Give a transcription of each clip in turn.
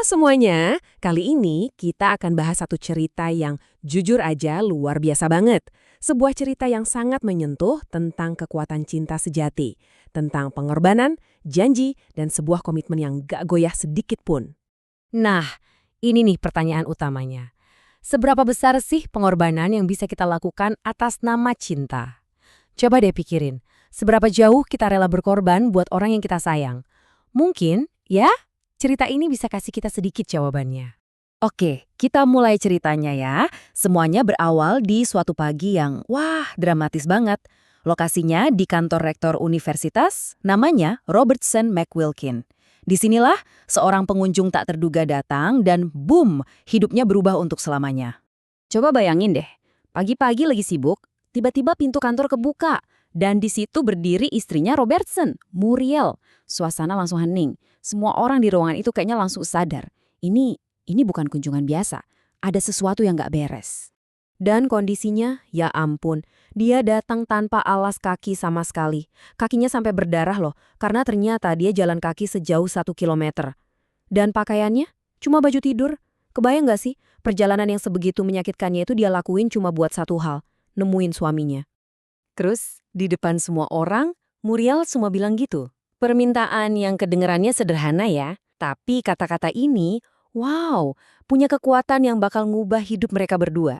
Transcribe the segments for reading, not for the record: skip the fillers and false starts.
semuanya, kali ini kita akan bahas satu cerita yang jujur aja luar biasa banget. Sebuah cerita yang sangat menyentuh tentang kekuatan cinta sejati, tentang pengorbanan, janji, dan sebuah komitmen yang gak goyah sedikit pun. Nah, ini nih pertanyaan utamanya. Seberapa besar sih pengorbanan yang bisa kita lakukan atas nama cinta? Coba deh pikirin, seberapa jauh kita rela berkorban buat orang yang kita sayang? Mungkin, ya, cerita ini bisa kasih kita sedikit jawabannya. Oke, kita mulai ceritanya ya. Semuanya berawal di suatu pagi yang, wah, dramatis banget. Lokasinya di kantor rektor universitas, namanya Robertson McWilkin. Disinilah seorang pengunjung tak terduga datang dan boom, hidupnya berubah untuk selamanya. Coba bayangin deh, pagi-pagi lagi sibuk, tiba-tiba pintu kantor kebuka. Dan di situ berdiri istrinya Robertson, Muriel. Suasana langsung hening. Semua orang di ruangan itu kayaknya langsung sadar. Ini bukan kunjungan biasa. Ada sesuatu yang gak beres. Dan kondisinya, ya ampun, dia datang tanpa alas kaki sama sekali. Kakinya sampai berdarah loh, karena ternyata dia jalan kaki sejauh 1 kilometer. Dan pakaiannya cuma baju tidur. Kebayang gak sih, perjalanan yang sebegitu menyakitkannya itu dia lakuin cuma buat satu hal, nemuin suaminya. Terus, di depan semua orang, Muriel semua bilang gitu. Permintaan yang kedengerannya sederhana ya, tapi kata-kata ini, wow, punya kekuatan yang bakal ngubah hidup mereka berdua.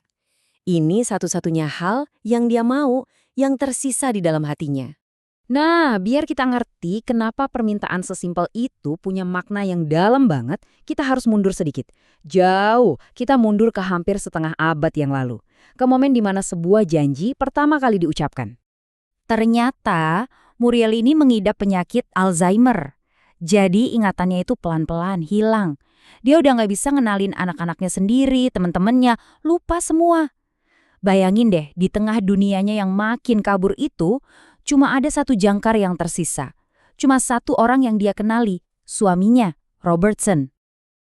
Ini satu-satunya hal yang dia mau, yang tersisa di dalam hatinya. Nah, biar kita ngerti kenapa permintaan sesimpel itu punya makna yang dalam banget, kita harus mundur sedikit. Jauh, kita mundur ke hampir setengah abad yang lalu. Ke momen di mana sebuah janji pertama kali diucapkan. Ternyata, Muriel ini mengidap penyakit Alzheimer. Jadi ingatannya itu pelan-pelan hilang. Dia udah nggak bisa ngenalin anak-anaknya sendiri, teman-temannya, lupa semua. Bayangin deh, di tengah dunianya yang makin kabur itu, cuma ada satu jangkar yang tersisa. Cuma satu orang yang dia kenali, suaminya, Robertson.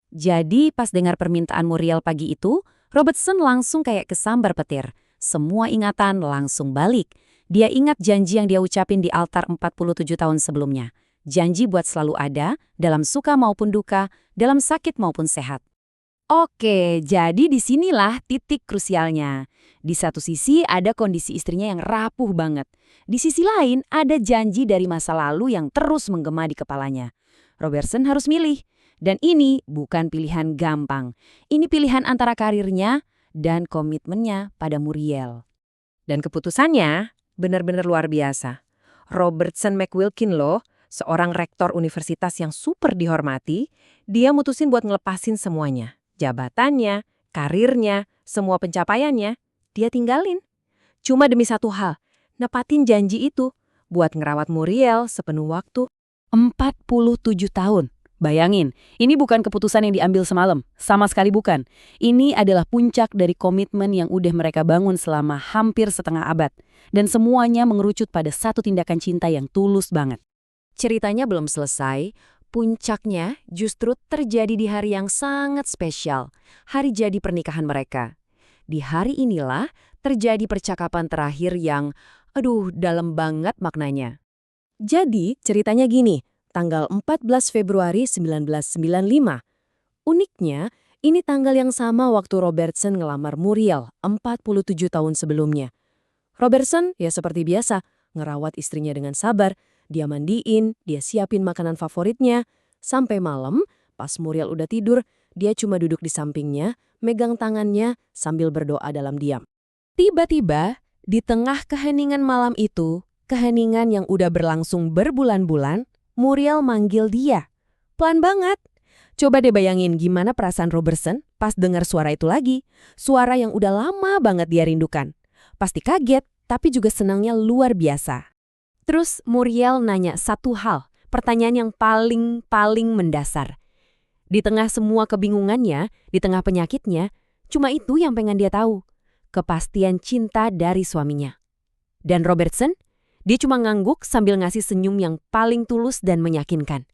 Jadi pas dengar permintaan Muriel pagi itu, Robertson langsung kayak kesambar petir. Semua ingatan langsung balik. Dia ingat janji yang dia ucapin di altar 47 tahun sebelumnya. Janji buat selalu ada, dalam suka maupun duka, dalam sakit maupun sehat. Oke, jadi disinilah titik krusialnya. Di satu sisi ada kondisi istrinya yang rapuh banget. Di sisi lain ada janji dari masa lalu yang terus menggema di kepalanya. Robertson harus milih. Dan ini bukan pilihan gampang. Ini pilihan antara karirnya dan komitmennya pada Muriel. Dan keputusannya benar-benar luar biasa. Robertson McWilkin loh, seorang rektor universitas yang super dihormati, dia mutusin buat ngelepasin semuanya. Jabatannya, karirnya, semua pencapaiannya, dia tinggalin. Cuma demi satu hal, nepatin janji itu buat ngerawat Muriel sepenuh waktu. 47 tahun. Bayangin, ini bukan keputusan yang diambil semalam. Sama sekali bukan. Ini adalah puncak dari komitmen yang udah mereka bangun selama hampir setengah abad. Dan semuanya mengerucut pada satu tindakan cinta yang tulus banget. Ceritanya belum selesai. Puncaknya justru terjadi di hari yang sangat spesial, hari jadi pernikahan mereka. Di hari inilah terjadi percakapan terakhir yang, dalam banget maknanya. Jadi ceritanya gini, tanggal 14 Februari 1995. Uniknya, ini tanggal yang sama waktu Robertson ngelamar Muriel 47 tahun sebelumnya. Robertson ya seperti biasa, ngerawat istrinya dengan sabar. Dia mandiin, dia siapin makanan favoritnya. Sampai malam, pas Muriel udah tidur, dia cuma duduk di sampingnya, megang tangannya sambil berdoa dalam diam. Tiba-tiba, di tengah keheningan malam itu, keheningan yang udah berlangsung berbulan-bulan, Muriel manggil dia. Pelan banget. Coba deh bayangin gimana perasaan Robertson pas dengar suara itu lagi. Suara yang udah lama banget dia rindukan. Pasti kaget, tapi juga senangnya luar biasa. Terus Muriel nanya satu hal, pertanyaan yang paling mendasar. Di tengah semua kebingungannya, di tengah penyakitnya, cuma itu yang pengen dia tahu. Kepastian cinta dari suaminya. Dan Robertson, dia cuma ngangguk sambil ngasih senyum yang paling tulus dan meyakinkan.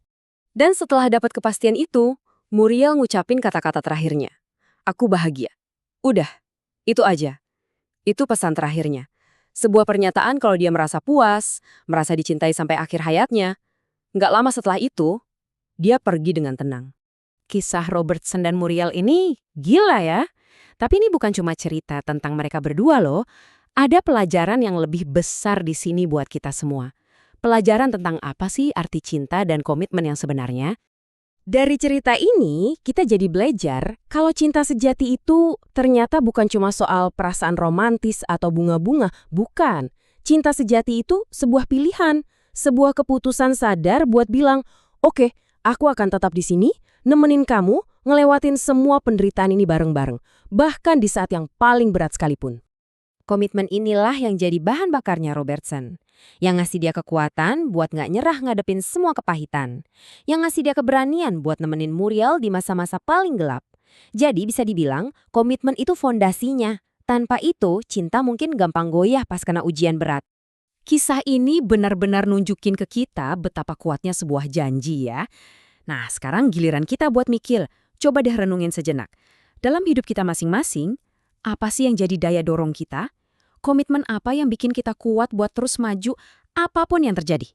Dan setelah dapat kepastian itu, Muriel ngucapin kata-kata terakhirnya. Aku bahagia. Udah, itu aja. Itu pesan terakhirnya. Sebuah pernyataan kalau dia merasa puas, merasa dicintai sampai akhir hayatnya. Nggak lama setelah itu, dia pergi dengan tenang. Kisah Robertson dan Muriel ini gila ya. Tapi ini bukan cuma cerita tentang mereka berdua loh. Ada pelajaran yang lebih besar di sini buat kita semua. Pelajaran tentang apa sih arti cinta dan komitmen yang sebenarnya? Dari cerita ini, kita jadi belajar kalau cinta sejati itu ternyata bukan cuma soal perasaan romantis atau bunga-bunga, bukan. Cinta sejati itu sebuah pilihan, sebuah keputusan sadar buat bilang, oke, aku akan tetap di sini, nemenin kamu, ngelewatin semua penderitaan ini bareng-bareng, bahkan di saat yang paling berat sekalipun. Komitmen inilah yang jadi bahan bakarnya Robertson. Yang ngasih dia kekuatan buat nggak nyerah ngadepin semua kepahitan. Yang ngasih dia keberanian buat nemenin Muriel di masa-masa paling gelap. Jadi bisa dibilang, komitmen itu fondasinya. Tanpa itu, cinta mungkin gampang goyah pas kena ujian berat. Kisah ini benar-benar nunjukin ke kita betapa kuatnya sebuah janji ya. Nah, sekarang giliran kita buat mikir. Coba deh renungin sejenak. Dalam hidup kita masing-masing, apa sih yang jadi daya dorong kita? Komitmen apa yang bikin kita kuat buat terus maju apapun yang terjadi?